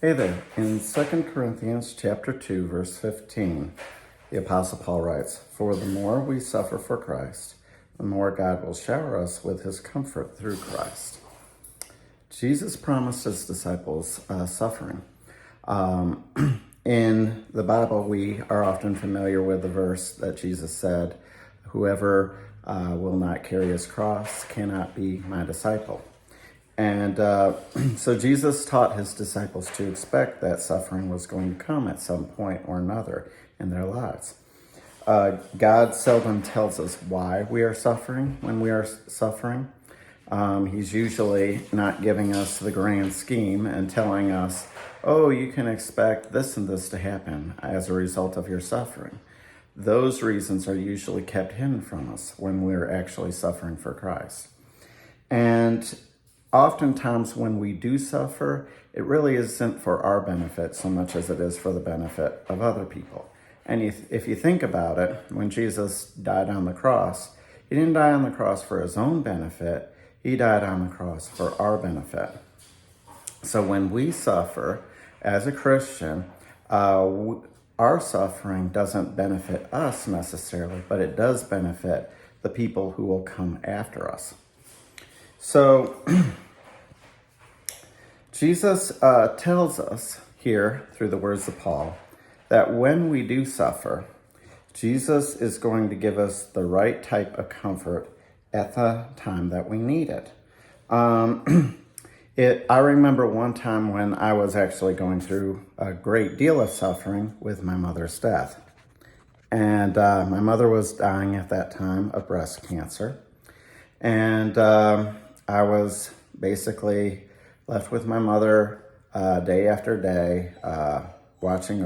Hey there. In 2 Corinthians chapter 2, verse 15, the Apostle Paul writes, "For the more we suffer for Christ, the more God will shower us with his comfort through Christ." Jesus promised his disciples suffering. In the Bible, we are often familiar with the verse that Jesus said, "Whoever will not carry his cross cannot be my disciple." And so Jesus taught his disciples to expect that suffering was going to come at some point or another in their lives. God seldom tells us why we are suffering when we are suffering. He's usually not giving us the grand scheme and telling us, oh, you can expect this and this to happen as a result of your suffering. Those reasons are usually kept hidden from us when we're actually suffering for Christ. And oftentimes when we do suffer, it really isn't for our benefit so much as it is for the benefit of other people. And if you think about it, when Jesus died on the cross, he didn't die on the cross for his own benefit. He died on the cross for our benefit. So when we suffer as a Christian, our suffering doesn't benefit us necessarily, but it does benefit the people who will come after us. So Jesus tells us here through the words of Paul that when we do suffer, Jesus is going to give us the right type of comfort at the time that we need it. I remember one time when I was actually going through a great deal of suffering with my mother's death. And my mother was dying at that time of breast cancer. And I was basically left with my mother day after day, watching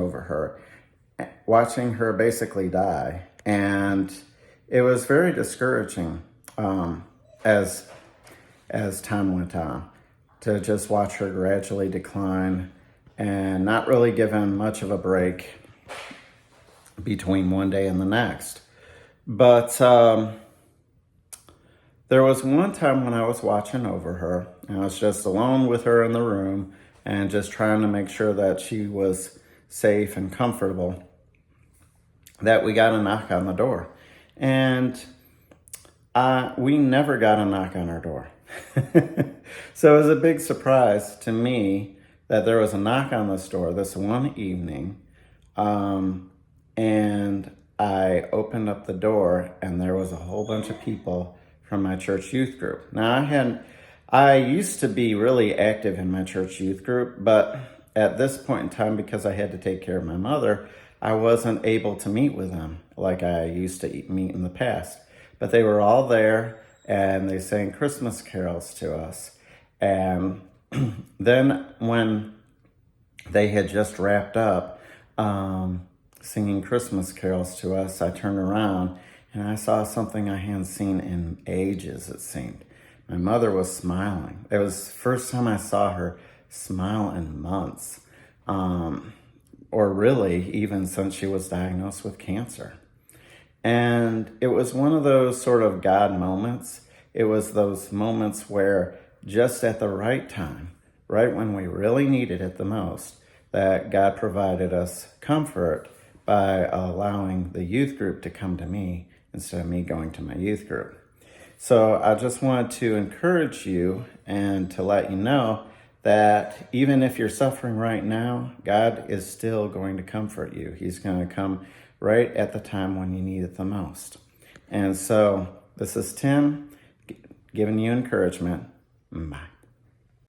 her basically die. And it was very discouraging as time went on to just watch her gradually decline and not really given much of a break between one day and the next. But there was one time when I was watching over her, and I was just alone with her in the room and just trying to make sure that she was safe and comfortable, that we got a knock on the door. And we never got a knock on our door. So it was a big surprise to me that there was a knock on this door this one evening. And I opened up the door and there was a whole bunch of people from my church youth group. Now I used to be really active in my church youth group, but at this point in time, because I had to take care of my mother, I wasn't able to meet with them like I used to meet in the past. But they were all there and they sang Christmas carols to us. And then when they had just wrapped up singing Christmas carols to us, I turned around and I saw something I hadn't seen in ages, it seemed. My mother was smiling. It was the first time I saw her smile in months, or really even since she was diagnosed with cancer. And it was one of those sort of God moments. It was those moments where just at the right time, right when we really needed it the most, that God provided us comfort by allowing the youth group to come to me instead of me going to my youth group. So I just wanted to encourage you and to let you know that even if you're suffering right now, God is still going to comfort you. He's going to come right at the time when you need it the most. And so this is Tim giving you encouragement. Bye.